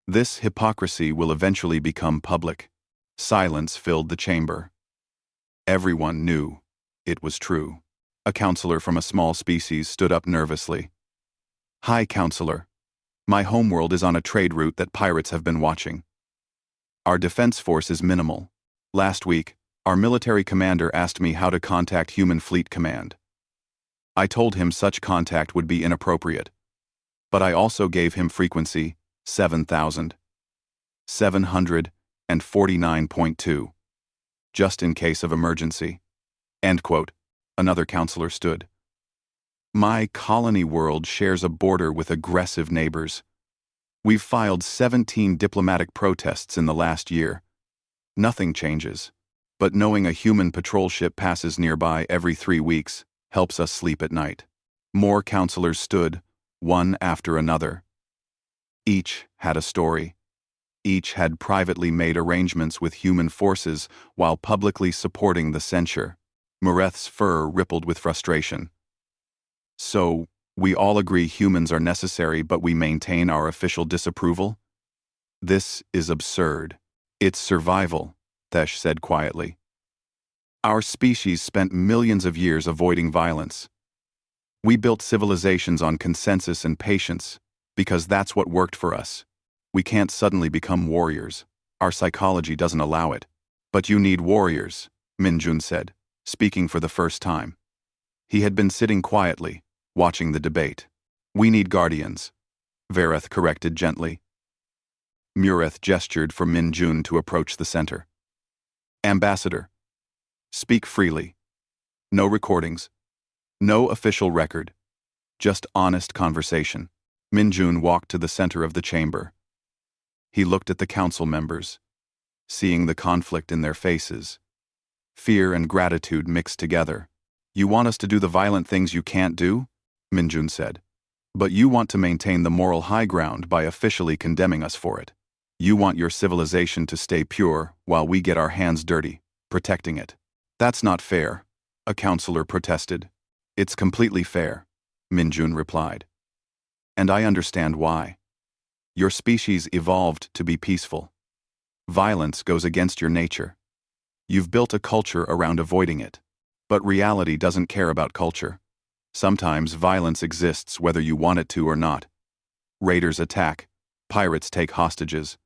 Speaker 1: This hypocrisy will eventually become public. Silence filled the chamber. Everyone knew it was true. A counselor from a small species stood up nervously. Hi, counselor. My homeworld is on a trade route that pirates have been watching. Our defense force is minimal. Last week, our military commander asked me how to contact Human Fleet Command. I told him such contact would be inappropriate, but I also gave him frequency 7749.2, just in case of emergency. End quote. Another counselor stood. My colony world shares a border with aggressive neighbors. We've filed 17 diplomatic protests in the last year. Nothing changes, but knowing a human patrol ship passes nearby every 3 weeks helps us sleep at night. More counselors stood, one after another. Each had a story. Each had privately made arrangements with human forces while publicly supporting the censure. Mareth's fur rippled with frustration. So, we all agree humans are necessary, but we maintain our official disapproval? This is absurd. It's survival, Thesh said quietly. Our species spent millions of years avoiding violence. We built civilizations on consensus and patience, because that's what worked for us. We can't suddenly become warriors. Our psychology doesn't allow it. But you need warriors, Minjun said, speaking for the first time. He had been sitting quietly, watching the debate. We need guardians, Vereth corrected gently. Mureth gestured for Minjun to approach the center. Ambassador. Speak freely. No recordings. No official record. Just honest conversation. Minjun walked to the center of the chamber. He looked at the council members, seeing the conflict in their faces. Fear and gratitude mixed together. You want us to do the violent things you can't do? Minjun said. But you want to maintain the moral high ground by officially condemning us for it. You want your civilization to stay pure while we get our hands dirty, protecting it. That's not fair, a counselor protested. It's completely fair, Minjun replied. And I understand why. Your species evolved to be peaceful. Violence goes against your nature. You've built a culture around avoiding it. But reality doesn't care about culture. Sometimes violence exists whether you want it to or not. Raiders attack. Pirates take hostages.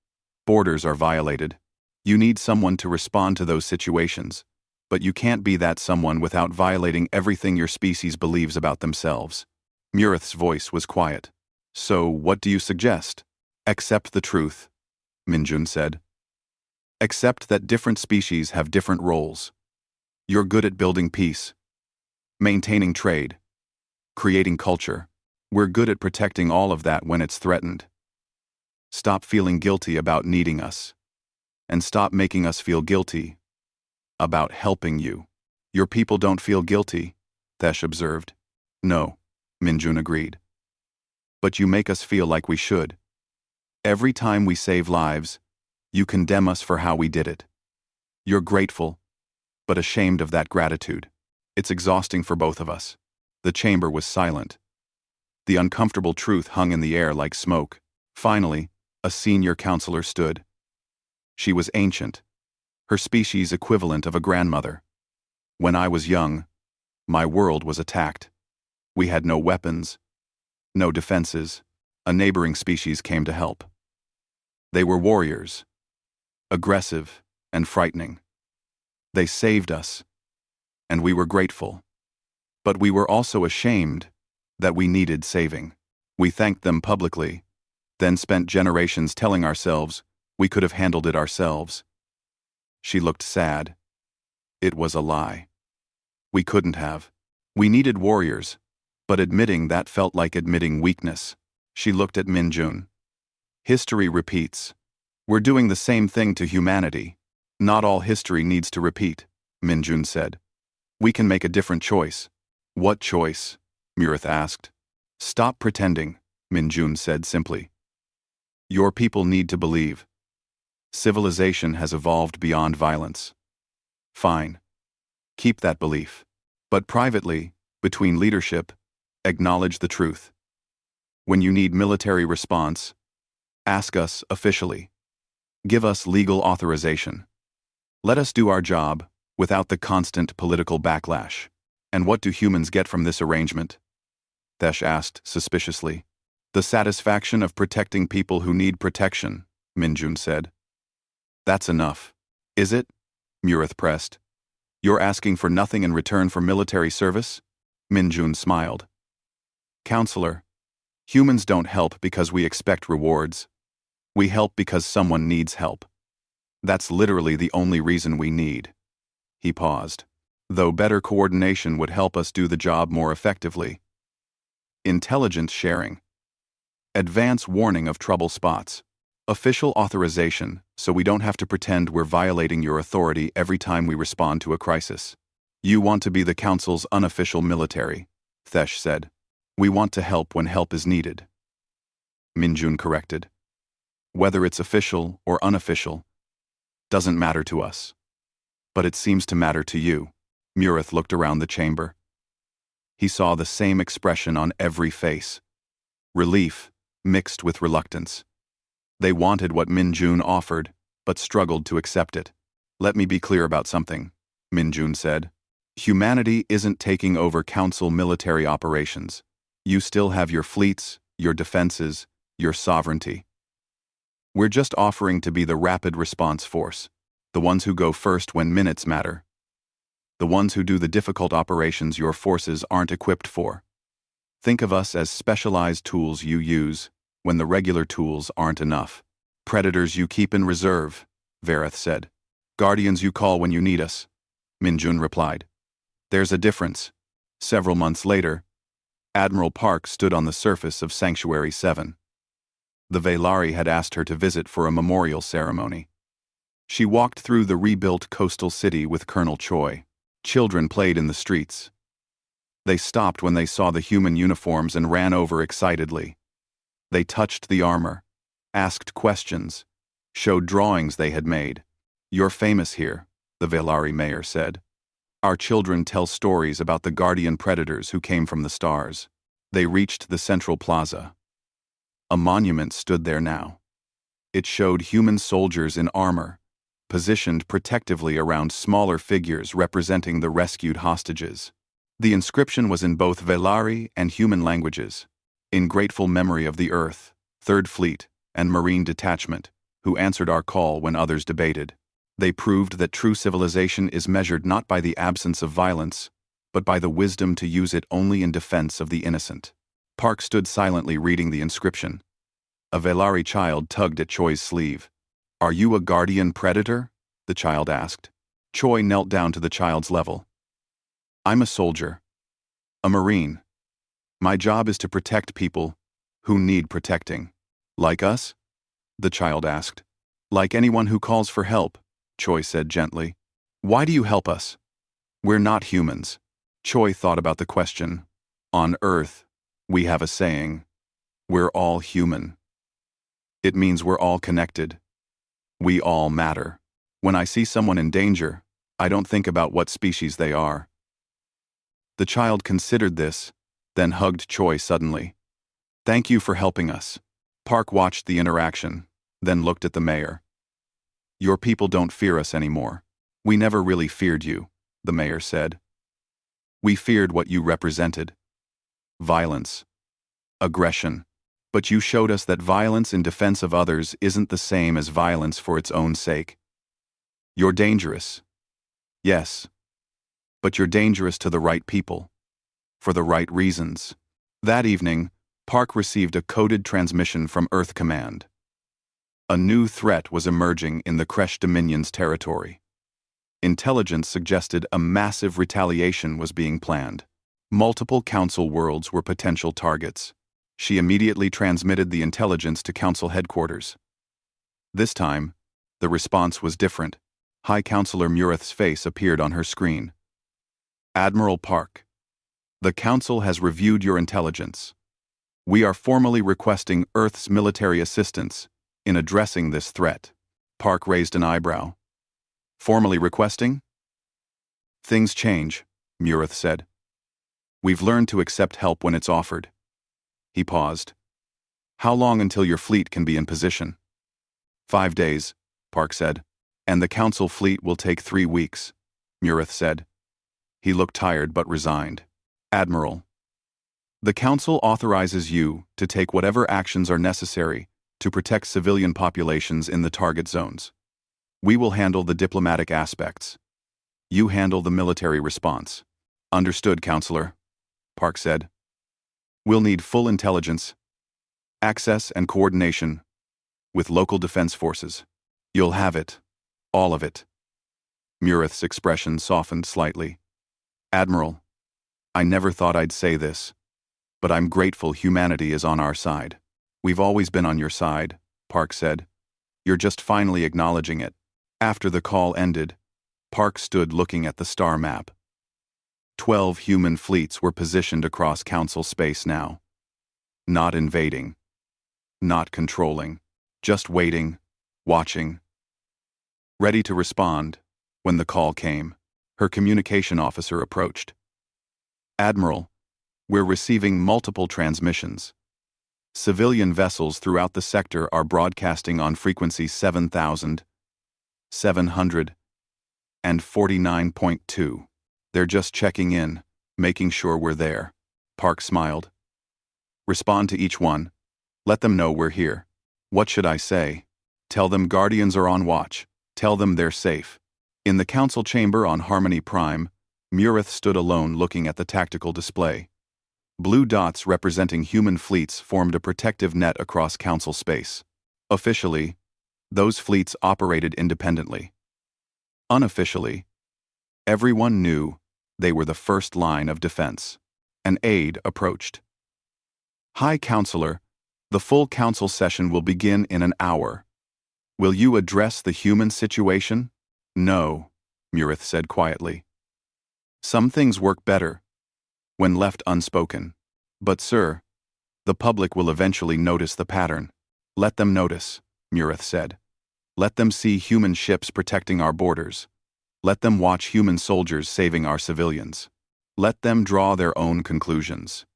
Speaker 1: Borders are violated. You need someone to respond to those situations. But you can't be that someone without violating everything your species believes about themselves. Mureth's voice was quiet. So, what do you suggest? Accept the truth, Minjun said. Accept that different species have different roles. You're good at building peace, maintaining trade, creating culture. We're good at protecting all of that when it's threatened. Stop feeling guilty about needing us. And stop making us feel guilty about helping you. Your people don't feel guilty, Thesh observed. No, Minjun agreed. But you make us feel like we should. Every time we save lives, you condemn us for how we did it. You're grateful, but ashamed of that gratitude. It's exhausting for both of us. The chamber was silent. The uncomfortable truth hung in the air like smoke. Finally, a senior counselor stood. She was ancient, her species equivalent of a grandmother. When I was young, my world was attacked. We had no weapons, no defenses. A neighboring species came to help. They were warriors, aggressive and frightening. They saved us, and we were grateful. But we were also ashamed that we needed saving. We thanked them publicly, then spent generations telling ourselves we could have handled it ourselves. She looked sad. It was a lie. We couldn't have. We needed warriors, but admitting that felt like admitting weakness. She looked at Minjun. History repeats. We're doing the same thing to humanity. Not all history needs to repeat, Minjun said. We can make a different choice. What choice? Mureth asked. Stop pretending, Minjun said simply. Your people need to believe. Civilization has evolved beyond violence. Fine. Keep that belief. But privately, between leadership, acknowledge the truth. When you need military response, ask us officially. Give us legal authorization. Let us do our job without the constant political backlash. And what do humans get from this arrangement? Thesh asked suspiciously. The satisfaction of protecting people who need protection, Minjun said. That's enough. Is it? Mureth pressed. You're asking for nothing in return for military service? Minjun smiled. Counselor, humans don't help because we expect rewards. We help because someone needs help. That's literally the only reason we need. He paused. Though better coordination would help us do the job more effectively. Intelligence sharing. Advance warning of trouble spots. Official authorization, so we don't have to pretend we're violating your authority every time we respond to a crisis. You want to be the Council's unofficial military, Thesh said. We want to help when help is needed. Minjun corrected. Whether it's official or unofficial, doesn't matter to us. But it seems to matter to you. Murith looked around the chamber. He saw the same expression on every face. Relief, mixed with reluctance. They wanted what Min-jun offered, but struggled to accept it. "Let me be clear about something," Min-jun said. "Humanity isn't taking over Council military operations. You still have your fleets, your defenses, your sovereignty. We're just offering to be the rapid response force, the ones who go first when minutes matter. The ones who do the difficult operations your forces aren't equipped for. Think of us as specialized tools you use when the regular tools aren't enough. Predators you keep in reserve," Vareth said. "Guardians you call when you need us," Min-jun replied. "There's a difference." Several months later, Admiral Park stood on the surface of Sanctuary 7. The Velari had asked her to visit for a memorial ceremony. She walked through the rebuilt coastal city with Colonel Choi. Children played in the streets. They stopped when they saw the human uniforms and ran over excitedly. They touched the armor, asked questions, showed drawings they had made. "You're famous here," the Velari mayor said. "Our children tell stories about the guardian predators who came from the stars." They reached the central plaza. A monument stood there now. It showed human soldiers in armor, positioned protectively around smaller figures representing the rescued hostages. The inscription was in both Velari and human languages, "In grateful memory of the Earth, Third Fleet, and Marine Detachment, who answered our call when others debated." They proved that true civilization is measured not by the absence of violence, but by the wisdom to use it only in defense of the innocent. Park stood silently reading the inscription. A Velari child tugged at Choi's sleeve. "Are you a guardian predator?" the child asked. Choi knelt down to the child's level. "I'm a soldier. A Marine. My job is to protect people who need protecting." "Like us?" the child asked. "Like anyone who calls for help," Choi said gently. "Why do you help us?" "We're not humans." Choi thought about the question. "On Earth, we have a saying. We're all human. It means we're all connected. We all matter. When I see someone in danger, I don't think about what species they are." The child considered this, then hugged Choi suddenly. "Thank you for helping us." Park watched the interaction, then looked at the mayor. "Your people don't fear us anymore. We never really feared you," the mayor said. "We feared what you represented. Violence. Aggression. But you showed us that violence in defense of others isn't the same as violence for its own sake. You're dangerous. Yes. But you're dangerous to the right people. For the right reasons." That evening, Park received a coded transmission from Earth Command. A new threat was emerging in the Kresh Dominion's territory. Intelligence suggested a massive retaliation was being planned. Multiple Council worlds were potential targets. She immediately transmitted the intelligence to Council headquarters. This time, the response was different. High Counselor Murith's face appeared on her screen. "Admiral Park, the Council has reviewed your intelligence. We are formally requesting Earth's military assistance in addressing this threat." Park raised an eyebrow. "Formally requesting?" "Things change," Murith said. "We've learned to accept help when it's offered." He paused. "How long until your fleet can be in position?" 5 days, Park said. "And the Council fleet will take 3 weeks, Murith said. He looked tired but resigned. "Admiral, the Council authorizes you to take whatever actions are necessary to protect civilian populations in the target zones. We will handle the diplomatic aspects. You handle the military response." "Understood, Counselor," Park said. "We'll need full intelligence, access and coordination with local defense forces. You'll have it. All of it." Murith's expression softened slightly. "Admiral, I never thought I'd say this, but I'm grateful humanity is on our side." "We've always been on your side," Park said. "You're just finally acknowledging it." After the call ended, Park stood looking at the star map. 12 human fleets were positioned across Council space now. Not invading. Not controlling. Just waiting, watching. Ready to respond when the call came. Her communication officer approached. "Admiral, we're receiving multiple transmissions. Civilian vessels throughout the sector are broadcasting on frequency 7,749.2. They're just checking in, making sure we're there." Park smiled. "Respond to each one. Let them know we're here." "What should I say?" "Tell them Guardians are on watch. Tell them they're safe." In the council chamber on Harmony Prime, Murith stood alone looking at the tactical display. Blue dots representing human fleets formed a protective net across council space. Officially, those fleets operated independently. Unofficially, everyone knew they were the first line of defense. An aide approached. "High Counselor, the full council session will begin in an hour. Will you address the human situation?" "No," Murith said quietly. "Some things work better when left unspoken. But sir, the public will eventually notice the pattern." "Let them notice," Murith said. "Let them see human ships protecting our borders. Let them watch human soldiers saving our civilians. Let them draw their own conclusions."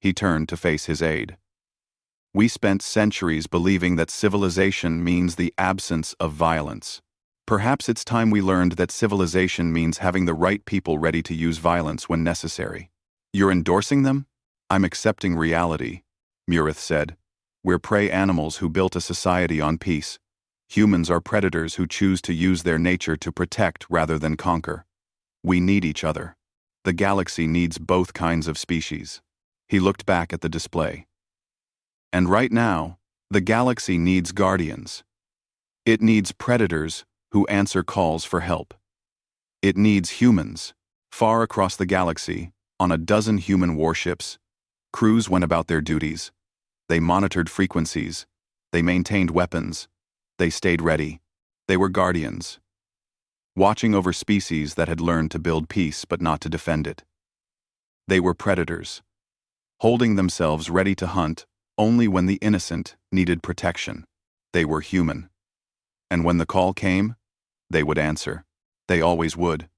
Speaker 1: He turned to face his aide. "We spent centuries believing that civilization means the absence of violence. Perhaps it's time we learned that civilization means having the right people ready to use violence when necessary." "You're endorsing them?" "I'm accepting reality," Murith said. "We're prey animals who built a society on peace. Humans are predators who choose to use their nature to protect rather than conquer. We need each other. The galaxy needs both kinds of species." He looked back at the display. "And right now, the galaxy needs guardians. It needs predators who answer calls for help. It needs humans. Far across the galaxy, on a dozen human warships, crews went about their duties. They monitored frequencies. They maintained weapons. They stayed ready. They were guardians, watching over species that had learned to build peace but not to defend it. They were predators, holding themselves ready to hunt only when the innocent needed protection. They were human. And when the call came, they would answer. They always would.